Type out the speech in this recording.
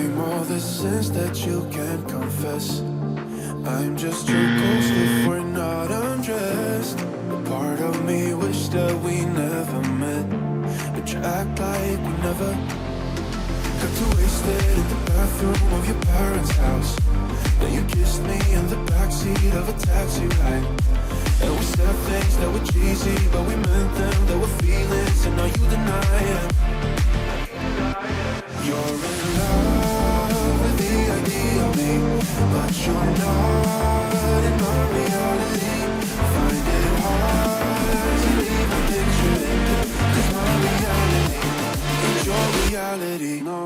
I'm all the sins that you can't confess. I'm just your ghost if we're not undressed. A part of me wish that we never met, but you act like we never. Got too wasted in the bathroom of your parents' house. Then you kissed me in the backseat of a taxi ride. And we said things that were cheesy, but we meant them. There were feelings, and now you deny it. You're in love with the idea of me, but you're not in my reality. Find it hard to even picture it, 'cause my reality ain't your reality, no.